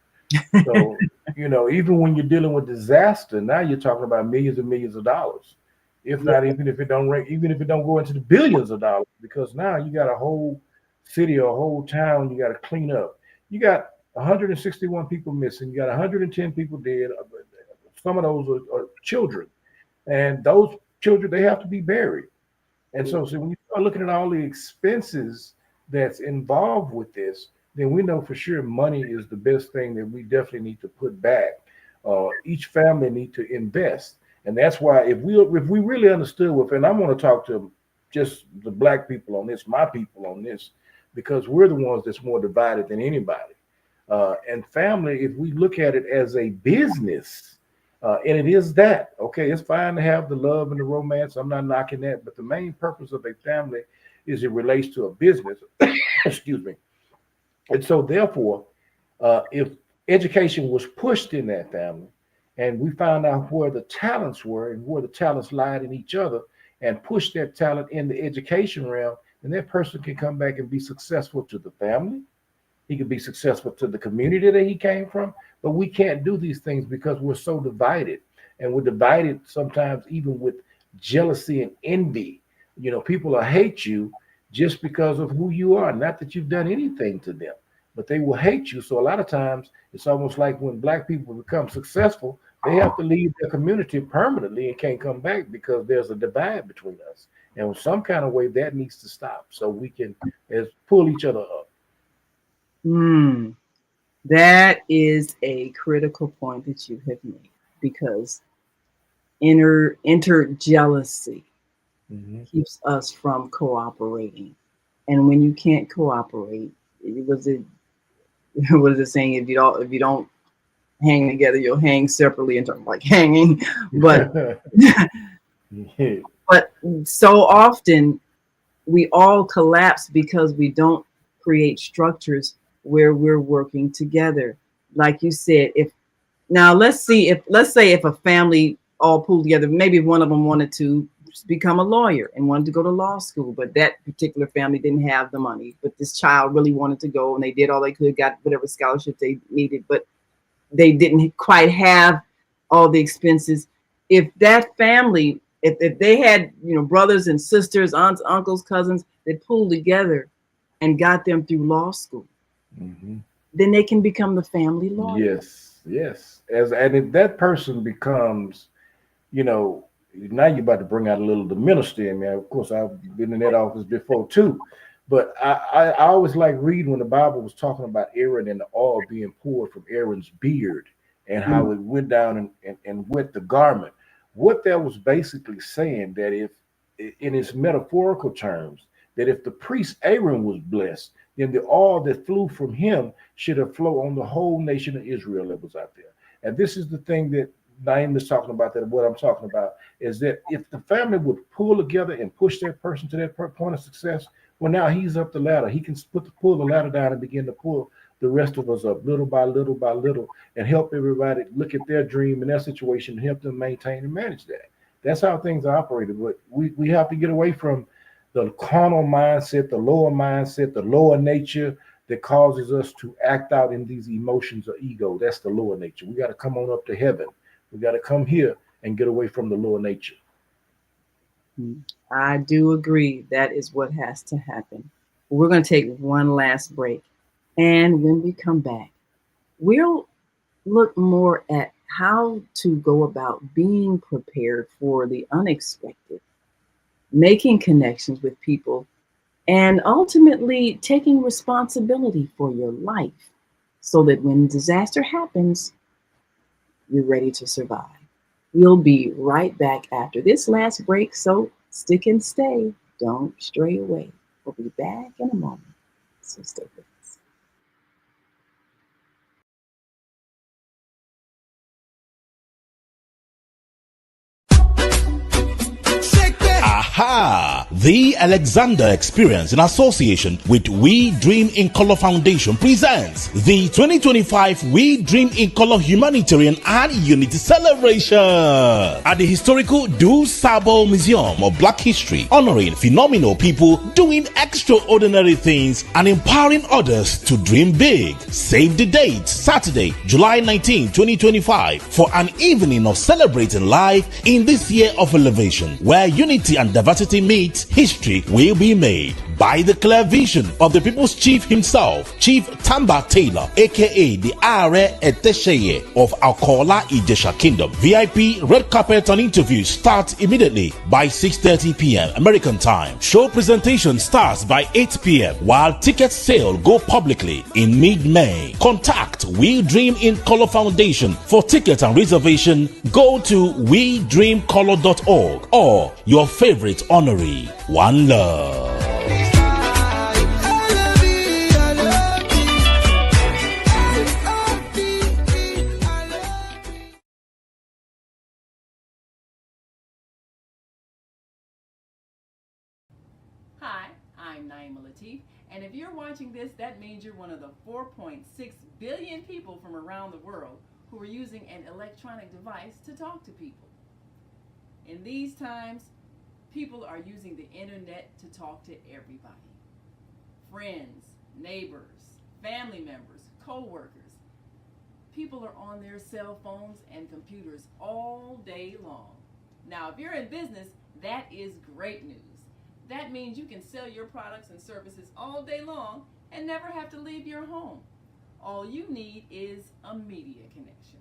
So, even when you're dealing with disaster, now you're talking about millions and millions of dollars. If not, even if it don't go into the billions of dollars, because now you got a whole city or a whole town you got to clean up. You got 161 people missing. You got 110 people dead. Some of those are children, and those children, they have to be buried. And so when you start looking at all the expenses that's involved with this, then we know for sure money is the best thing that we definitely need to put back. Each family need to invest. And that's why if we really understood and I want to talk to just the Black people on this, my people on this, because we're the ones that's more divided than anybody. And family, if we look at it as a business, and it is that, okay, it's fine to have the love and the romance. I'm not knocking that, but the main purpose of a family is it relates to a business. Excuse me. And so therefore, If education was pushed in that family, and we found out where the talents were and where the talents lied in each other, and push that talent in the education realm, then that person can come back and be successful to the family. He could be successful to the community that he came from. But we can't do these things because we're so divided. And we're divided sometimes even with jealousy and envy. You know, people will hate you just because of who you are. Not that you've done anything to them, but they will hate you. So a lot of times it's almost like when black people become successful, they have to leave their community permanently and can't come back because there's a divide between us. And in some kind of way that needs to stop so we can pull each other up. Hmm. That is a critical point that you have made, because inner jealousy Mm-hmm. keeps us from cooperating. And when you can't cooperate, it was it what is it saying? If you don't hang together, you'll hang separately in terms of like hanging. But Yeah. but so often we all collapse because we don't create structures where we're working together. Like you said, if now let's say if a family all pulled together, maybe one of them wanted to become a lawyer and wanted to go to law school, but that particular family didn't have the money. But this child really wanted to go, and they did all they could, got whatever scholarship they needed, but they didn't quite have all the expenses. If that family, if they had, brothers and sisters, aunts, uncles, cousins, that pulled together and got them through law school, Mm-hmm. then they can become the family lawyer. Yes, yes. And if that person becomes, you know, now you're about to bring out a little of the ministry in me. Of course, I've been in that office before too. But I always like reading when the Bible was talking about Aaron and the oil being poured from Aaron's beard and how it went down and wet the garment. What that was basically saying that if, in its metaphorical terms, that if the priest Aaron was blessed, then the oil that flew from him should have flowed on the whole nation of Israel that was out there. And this is the thing that Naeem is talking about, that what I'm talking about is that if the family would pull together and push that person to that point of success, well, now he's up the ladder. He can pull the ladder down and begin to pull the rest of us up little by little and help everybody look at their dream and their situation and help them maintain and manage that. That's how things are operated. But we have to get away from the carnal mindset, the lower nature that causes us to act out in these emotions of ego. That's the lower nature. We got to come on up to heaven. We got to come here and get away from the lower nature. I do agree. That is what has to happen. We're going to take one last break. And when we come back, we'll look more at how to go about being prepared for the unexpected, making connections with people, and ultimately taking responsibility for your life so that when disaster happens, you're ready to survive. We'll be right back after this last break, so stick and stay. Don't stray away. We'll be back in a moment, so stay with us. Aha! The Alexander Experience in association with We Dream in Color Foundation presents the 2025 We Dream in Color Humanitarian and Unity Celebration at the historical Du Sabo Museum of Black History, honoring phenomenal people doing extraordinary things and empowering others to dream big. Save the date, Saturday, July 19, 2025, for an evening of celebrating life in this year of elevation, where unity and diversity meet, history will be made by the clear vision of the people's chief himself, Chief Tamba Taylor, aka the Are Etesheye of Akola Ijesha Kingdom. VIP red carpet and interviews start immediately by 6:30 p.m. American time. Show presentation starts by 8 p.m. while ticket sale go publicly in mid-May. Contact We Dream in Color Foundation for ticket and reservation. Go to wedreamcolor.org or your favorite honoree. One love. Hi, I'm Naima Latif, and if you're watching this, that means you're one of the 4.6 billion people from around the world who are using an electronic device to talk to people. In these times, people are using the internet to talk to everybody. Friends, neighbors, family members, co-workers. People are on their cell phones and computers all day long. Now, if you're in business, that is great news. That means you can sell your products and services all day long and never have to leave your home. All you need is a media connection,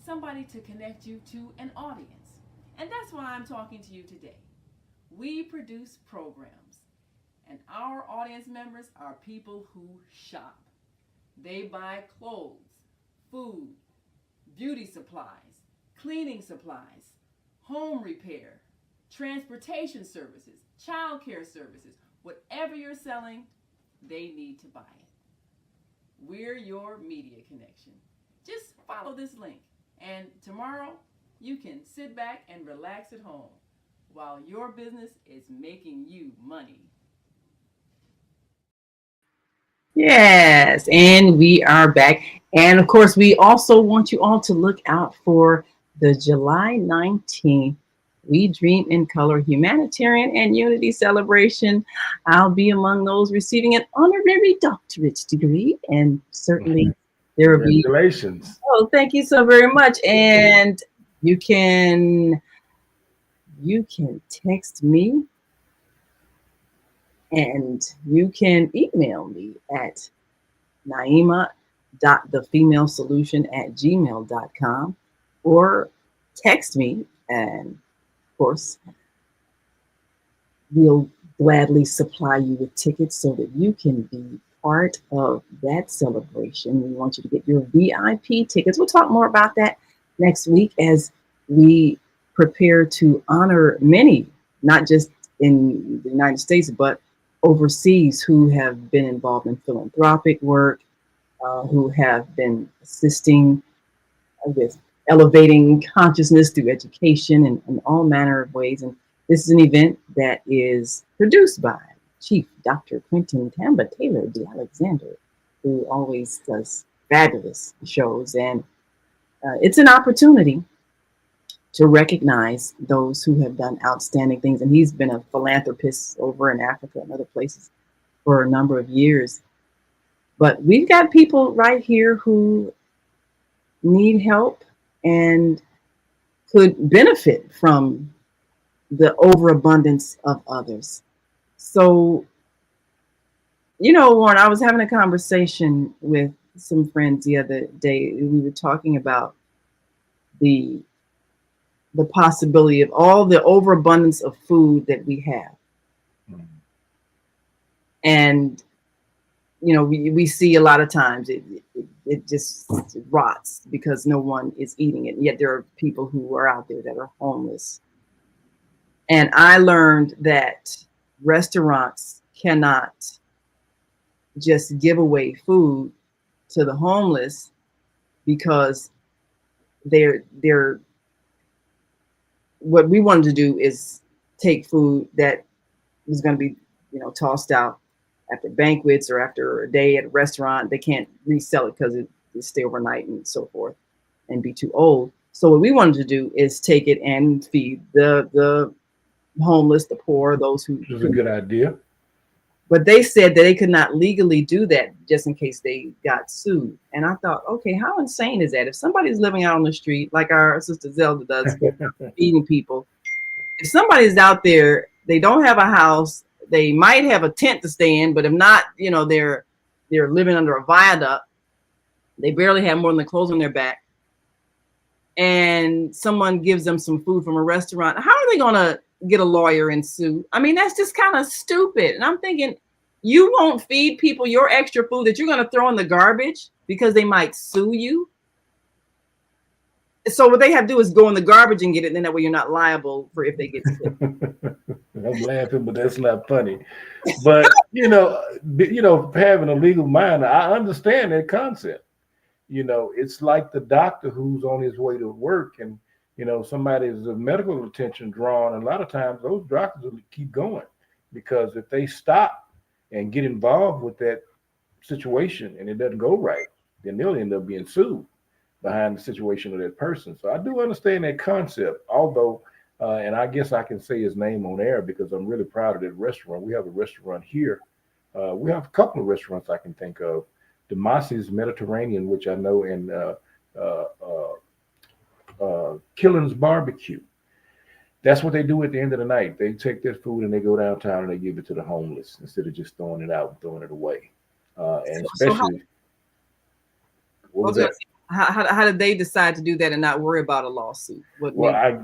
somebody to connect you to an audience. And that's why I'm talking to you today. We produce programs, and our audience members are people who shop. They buy clothes, food, beauty supplies, cleaning supplies, home repair, transportation services, child care services. Whatever you're selling, they need to buy it. We're your media connection. Just follow this link, and tomorrow you can sit back and relax at home while your business is making you money. Yes, and we are back. And of course, we also want you all to look out for the July 19th We Dream in Color Humanitarian and Unity Celebration. I'll be among those receiving an honorary doctorate degree, and certainly there will be. Congratulations. Oh, thank you so very much. And you can text me, and you can email me at naima.thefemalesolution@gmail.com, or text me, and of course we'll gladly supply you with tickets so that you can be part of that celebration. We want you to get your VIP tickets. We'll talk more about that next week as we prepare to honor many, not just in the United States, but overseas, who have been involved in philanthropic work, who have been assisting with elevating consciousness through education and in all manner of ways. And this is an event that is produced by Chief Dr. Quentin Tamba Taylor de Alexander, who always does fabulous shows. And it's an opportunity to recognize those who have done outstanding things. And he's been a philanthropist over in Africa and other places for a number of years. But we've got people right here who need help and could benefit from the overabundance of others. So, Warren, I was having a conversation with some friends the other day. We were talking about the possibility of all the overabundance of food that we have. Mm-hmm. And, we see a lot of times it just rots because no one is eating it. Yet there are people who are out there that are homeless. And I learned that restaurants cannot just give away food to the homeless because they're what we wanted to do is take food that was going to be, tossed out after banquets or after a day at a restaurant. They can't resell it because it stay overnight and so forth and be too old. So what we wanted to do is take it and feed the homeless, the poor, those who. Which is a good idea. But they said that they could not legally do that just in case they got sued. And I thought, okay, how insane is that? If somebody's living out on the street, like our sister Zelda does, feeding people, if somebody's out there, they don't have a house, they might have a tent to stay in, but if not, they're living under a viaduct, they barely have more than the clothes on their back, and someone gives them some food from a restaurant, how are they going to get a lawyer and sue? I mean, that's just kind of stupid. And I'm thinking, you won't feed people your extra food that you're going to throw in the garbage because they might sue you. So what they have to do is go in the garbage and get it, and then that way you're not liable for if they get sick. I'm laughing, but that's not funny. But having a legal mind, I understand that concept. It's like the doctor who's on his way to work, and somebody's medical attention drawn. And a lot of times those doctors will keep going because if they stop, and get involved with that situation and it doesn't go right, then they'll end up being sued behind the situation of that person. So I do understand that concept, although, and I guess I can say his name on air because I'm really proud of that restaurant. We have a restaurant here. We have a couple of restaurants I can think of. Demasi's Mediterranean, which I know, and Killen's Barbecue. That's what they do at the end of the night. They take their food and they go downtown and they give it to the homeless instead of just throwing it out and throwing it away. And especially, what was that? How did they decide to do that and not worry about a lawsuit? I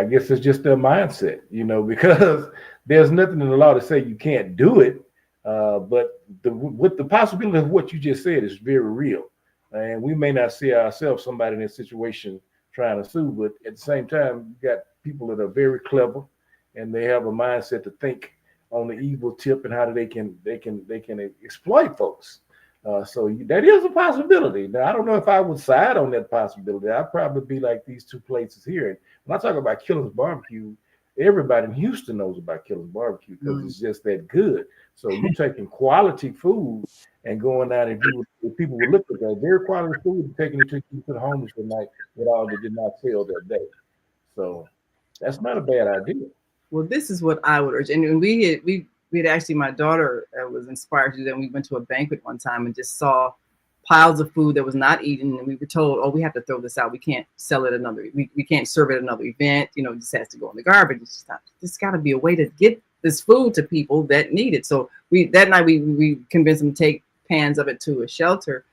guess it's just their mindset, because there's nothing in the law to say you can't do it. But with the possibility of what you just said is very real. And we may not see ourselves, somebody in this situation trying to sue, but at the same time, you got people that are very clever and they have a mindset to think on the evil tip and how they can exploit folks. So that is a possibility. Now, I don't know if I would side on that possibility. I'd probably be like these two places here. And when I talk about Killen's Barbecue, everybody in Houston knows about Killen's Barbecue because it's just that good. So you're taking quality food and going out and do what people would look at that very quality food and taking it to the homeless at night with all that did not sell that day. So that's not a bad idea. Well, this is what I would urge. And we had actually, my daughter was inspired to do that. We went to a banquet one time and just saw piles of food that was not eaten. And we were told, oh, we have to throw this out. We can't sell it we can't serve it at another event. It just has to go in the garbage. There's got to be a way to get this food to people that need it. So that night we convinced them to take pans of it to a shelter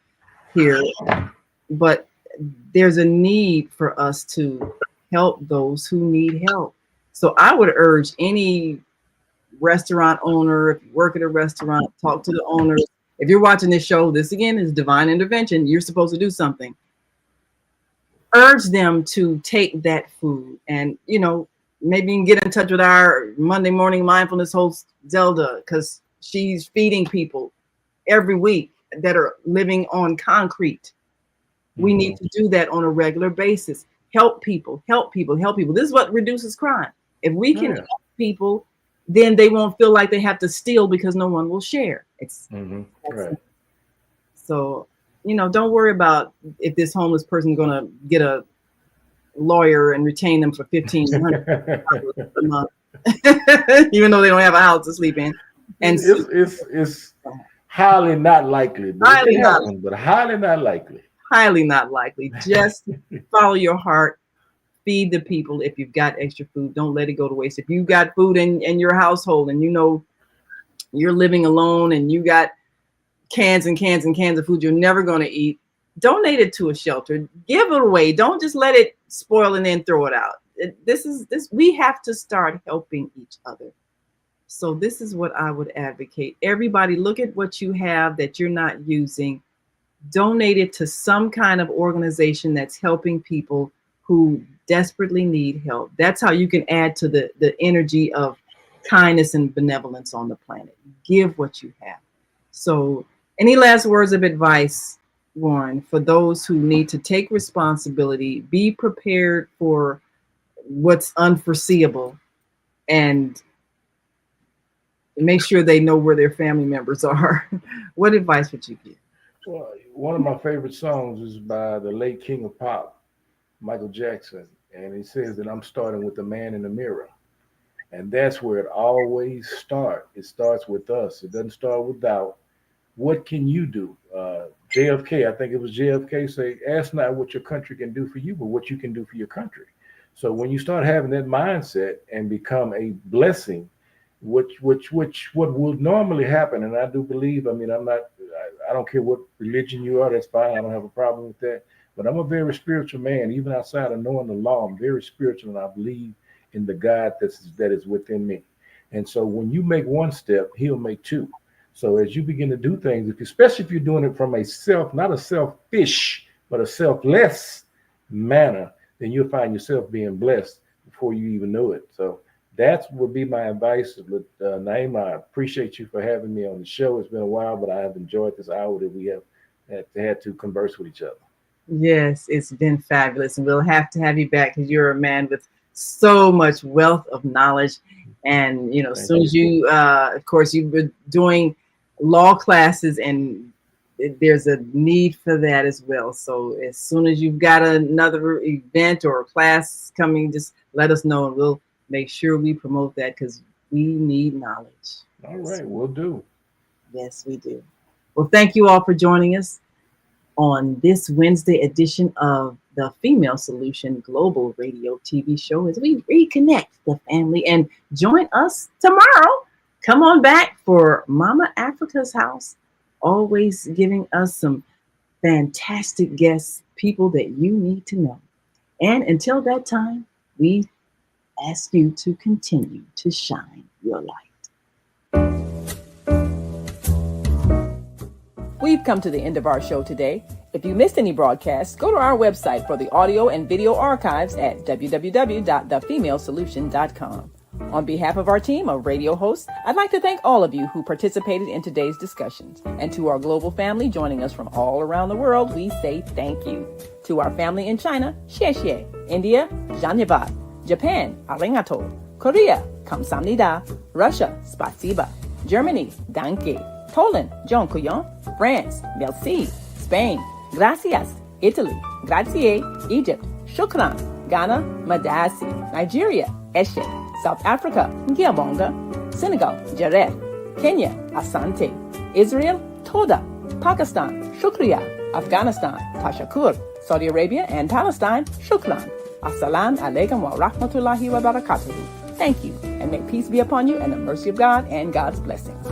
here. But there's a need for us to help those who need help. So I would urge any restaurant owner, if you work at a restaurant, talk to the owners. If you're watching this show, this again is divine intervention. You're supposed to do something. Urge them to take that food and, maybe you can get in touch with our Monday morning mindfulness host, Zelda, because she's feeding people every week that are living on concrete. We need to do that on a regular basis. Help people, help people, help people. This is what reduces crime. If we can help people, then they won't feel like they have to steal because no one will share. Right. So, don't worry about if this homeless person is going to get a lawyer and retain them for $1,500 a month, even though they don't have a house to sleep in. And it's highly not likely. Highly not likely. Highly not likely. Just follow your heart. Feed the people. If you've got extra food, don't let it go to waste. If you've got food in your household and you're living alone and you got cans and cans and cans of food you're never going to eat, donate it to a shelter. Give it away. Don't just let it spoil and then throw it out. We have to start helping each other. So this is what I would advocate. Everybody, look at what you have that you're not using. Donate it to some kind of organization that's helping people who desperately need help. That's how you can add to the energy of kindness and benevolence on the planet. Give what you have. So any last words of advice, Warren, for those who need to take responsibility, be prepared for what's unforeseeable, and make sure they know where their family members are? What advice would you give? Well, one of my favorite songs is by the late King of Pop, Michael Jackson. And he says that I'm starting with the man in the mirror. And that's where it always starts. It starts with us. It doesn't start with doubt. What can you do? JFK, I think it was JFK, say, ask not what your country can do for you, but what you can do for your country. So when you start having that mindset and become a blessing, what will normally happen, and I do believe, I don't care what religion you are, that's fine. I don't have a problem with that. But I'm a very spiritual man. Even outside of knowing the law, I'm very spiritual, and I believe in the God that is within me. And so when you make one step, he'll make two. So as you begin to do things, especially if you're doing it from not a selfish, but a selfless manner, then you'll find yourself being blessed before you even know it. So that would be my advice. Naima, I appreciate you for having me on the show. It's been a while, but I have enjoyed this hour that we have had to converse with each other. Yes, it's been fabulous. And we'll have to have you back because you're a man with so much wealth of knowledge. And, as soon as you, of course, you've been doing law classes, and there's a need for that as well. So as soon as you've got another event or class coming, just let us know, and we'll make sure we promote that, because we need knowledge. All right, we'll do. Yes, we do. Well, thank you all for joining us on this Wednesday edition of the Female Solution Global Radio TV show as we reconnect the family. And join us tomorrow. Come on back for Mama Africa's House, always giving us some fantastic guests, people that you need to know. And until that time, we ask you to continue to shine your light. We've come to the end of our show today. If you missed any broadcasts, go to our website for the audio and video archives at www.thefemalesolution.com. On behalf of our team of radio hosts, I'd like to thank all of you who participated in today's discussions. And to our global family joining us from all around the world, we say thank you. To our family in China, xie xie. India, Dhanyavad. Japan, arigato. Korea, kamsamnida. Russia, spasiba. Germany, danke. Poland, dziękuję. France, merci. Spain, gracias. Italy, grazie. Egypt, shukran. Ghana, madasi. Nigeria, eshe. South Africa, ngiyabonga. Senegal, jareh. Kenya, asante. Israel, toda. Pakistan, shukriya. Afghanistan, tashakur. Saudi Arabia and Palestine, shukran. Assalamu alaikum wa rahmatullahi wa barakatuhu. Thank you, and may peace be upon you and the mercy of God and God's blessings.